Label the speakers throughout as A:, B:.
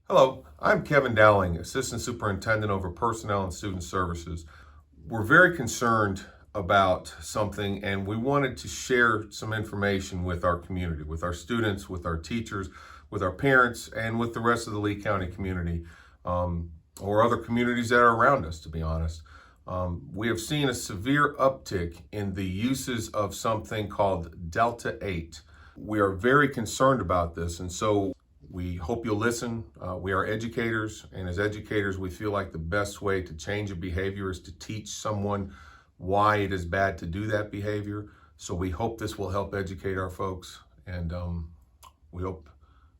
A: Hello, I'm Kevin Dowling, Assistant Superintendent over Personnel and Student Services. We're very concerned about something and we wanted to share some information with our community, with our students, with our teachers, with our parents, and with the rest of the Lee County community, or other communities that are around us, to be honest. We have seen a severe uptick in the uses of something called Delta-8. We are very concerned about this, and so we hope you'll listen. We are educators, and as educators, we feel like the best way to change a behavior is to teach someone why it is bad to do that behavior. So we hope this will help educate our folks, and we hope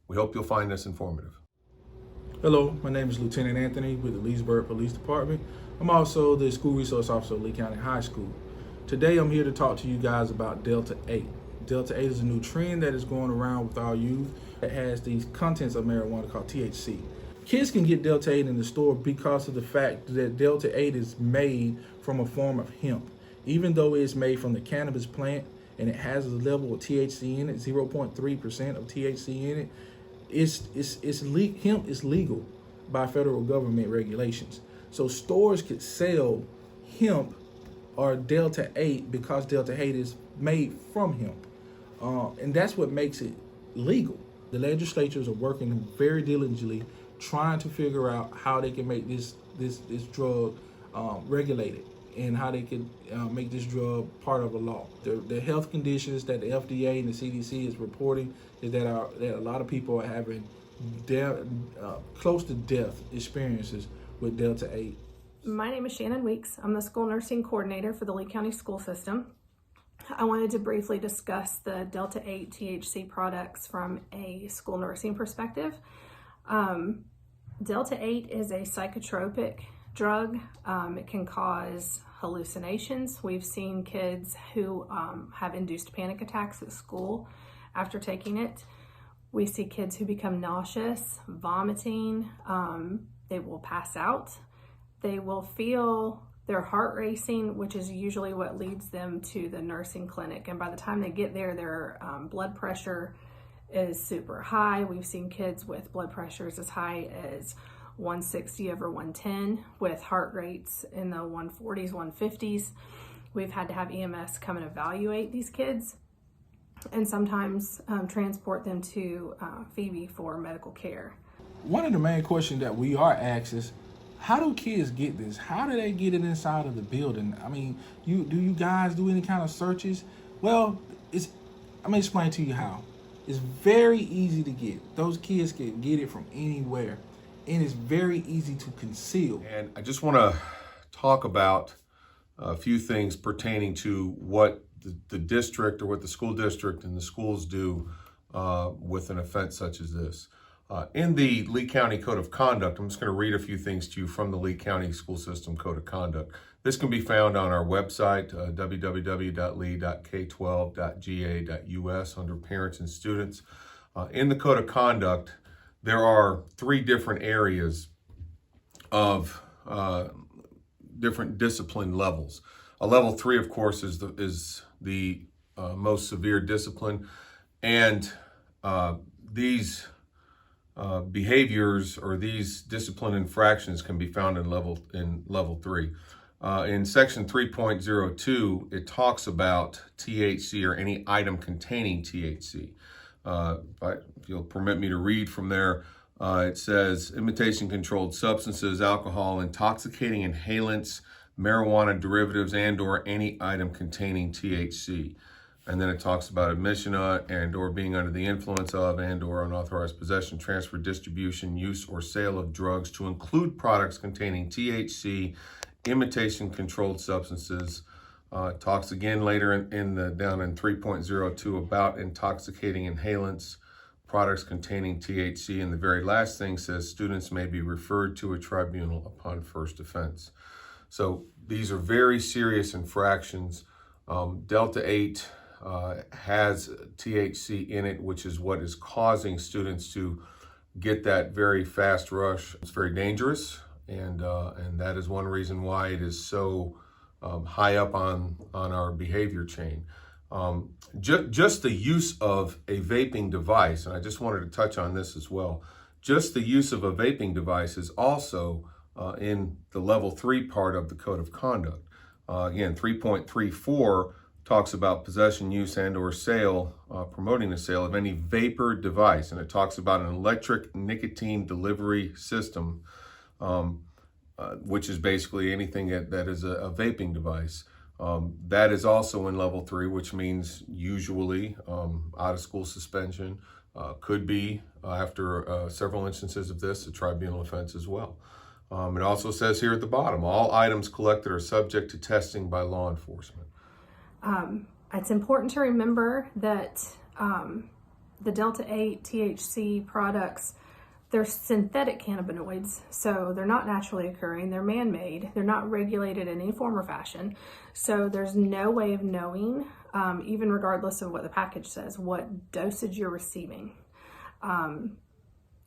A: you'll find this informative.
B: Hello, my name is Lieutenant Anthony with the Leesburg Police Department. I'm also the School Resource Officer at Lee County High School. Today I'm here to talk to you guys about Delta-8. Delta-8 is a new trend that is going around with our youth that has these contents of marijuana called THC. Kids can get Delta-8 in the store because of the fact that Delta-8 is made from a form of hemp. Even though it's made from the cannabis plant and it has a level of THC in it, 0.3% of THC in it, hemp is legal by federal government regulations. So stores could sell hemp or Delta-8 because Delta-8 is made from hemp. And that's what makes it legal. The legislatures are working very diligently trying to figure out how they can make this drug regulated and how they can make this drug part of a law. The health conditions that the FDA and the CDC is reporting is that a lot of people are having close to death experiences with Delta-8.
C: My name is Shannon Weeks. I'm the school nursing coordinator for the Lee County school system. I wanted to briefly discuss the Delta-8 THC products from a school nursing perspective. Delta-8 is a psychotropic drug. It can cause hallucinations. We've seen kids who have induced panic attacks at school after taking it. We see kids who become nauseous, vomiting. They will pass out. They will feel their heart racing, which is usually what leads them to the nursing clinic. And by the time they get there, their blood pressure is super high. We've seen kids with blood pressures as high as 160 over 110 with heart rates in the 140s, 150s. We've had to have EMS come and evaluate these kids and sometimes transport them to Phoebe for medical care.
B: One of the main questions that we are asked is, how do kids get this? How do they get it inside of the building? I mean, do you guys do any kind of searches? Well, I'm gonna explain to you how. It's very easy to get. Those kids can get it from anywhere, and it's very easy to conceal.
A: And I just want to talk about a few things pertaining to what the district or what the school district and the schools do with an offense such as this. In the Lee County Code of Conduct, I'm just going to read a few things to you from the Lee County School System Code of Conduct. This can be found on our website, www.lee.k12.ga.us under Parents and Students. In the Code of Conduct, there are 3 different areas of different discipline levels. A level 3, of course, is the most severe discipline, and these behaviors or these discipline infractions can be found in level 3. In section 3.02, it talks about THC or any item containing THC. If you'll permit me to read from there, it says imitation controlled substances, alcohol, intoxicating inhalants, marijuana derivatives, and or any item containing THC. And then it talks about admission and or being under the influence of and or unauthorized possession, transfer, distribution, use, or sale of drugs to include products containing THC, imitation controlled substances. It talks again later down in 3.02 about intoxicating inhalants, products containing THC. And the very last thing says students may be referred to a tribunal upon first offense. So these are very serious infractions. Delta-8 has THC in it, which is what is causing students to get that very fast rush. It's very dangerous, and that is one reason why it is so high up on our behavior chain. Just the use of a vaping device, and I just wanted to touch on this as well. just the use of a vaping device is also in the level 3 part of the code of conduct. Again, 3.34 talks about possession, use, and or sale, promoting the sale of any vapor device. And it talks about an electric nicotine delivery system, which is basically anything that is a vaping device. That is also in level 3, which means usually out of school suspension, could be after several instances of this, a tribunal offense as well. It also says here at the bottom, all items collected are subject to testing by law enforcement.
C: It's important to remember that the Delta-8 THC products, they're synthetic cannabinoids, so they're not naturally occurring, they're man-made, they're not regulated in any form or fashion, so there's no way of knowing, even regardless of what the package says, what dosage you're receiving.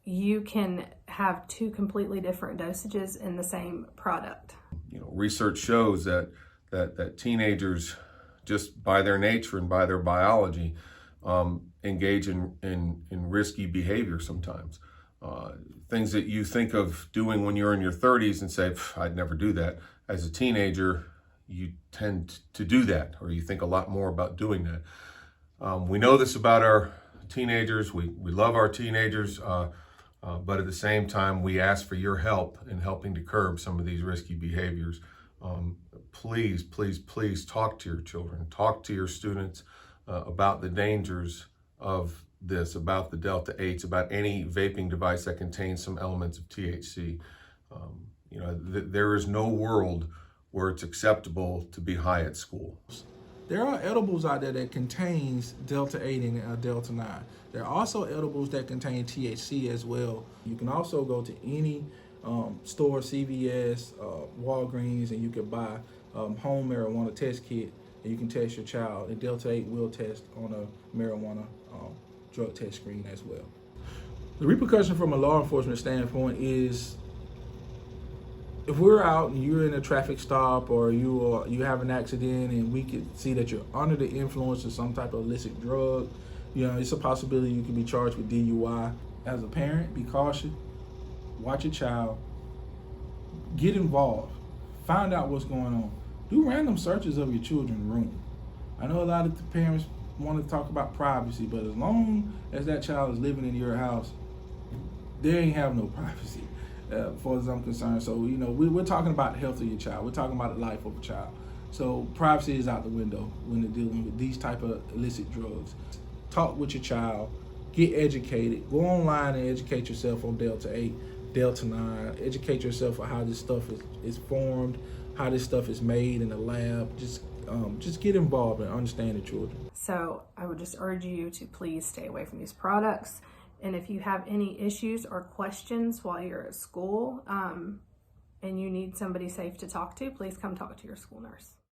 C: You can have 2 completely different dosages in the same product.
A: Research shows that teenagers, just by their nature and by their biology, engage in risky behavior sometimes. Things that you think of doing when you're in your 30s and say, I'd never do that. As a teenager, you tend to do that, or you think a lot more about doing that. We know this about our teenagers. We love our teenagers, but at the same time, we ask for your help in helping to curb some of these risky behaviors. Please, please, please talk to your children, talk to your students about the dangers of this, about the Delta-8s, about any vaping device that contains some elements of THC. There is no world where it's acceptable to be high at school.
B: There are edibles out there that contains Delta-8 and Delta-9. There are also edibles that contain THC as well. You can also go to any store, CVS, Walgreens, and you can buy home marijuana test kit, and you can test your child. And Delta-8 will test on a marijuana drug test screen as well. The repercussion from a law enforcement standpoint is, if we're out and you're in a traffic stop or you have an accident and we could see that you're under the influence of some type of illicit drug, it's a possibility you could be charged with DUI. As a parent, be cautious, watch your child, get involved, find out what's going on. Do random searches of your children's room. I know a lot of the parents want to talk about privacy, but as long as that child is living in your house, they ain't have no privacy. As far as I'm concerned. So, we're talking about the health of your child. We're talking about the life of a child. So privacy is out the window when they're dealing with these type of illicit drugs. Talk with your child, get educated, go online and educate yourself on Delta-8, Delta-9, educate yourself on how this stuff is formed, how this stuff is made in the lab. Just get involved and understand the children.
C: So I would just urge you to please stay away from these products. And if you have any issues or questions while you're at school and you need somebody safe to talk to, please come talk to your school nurse.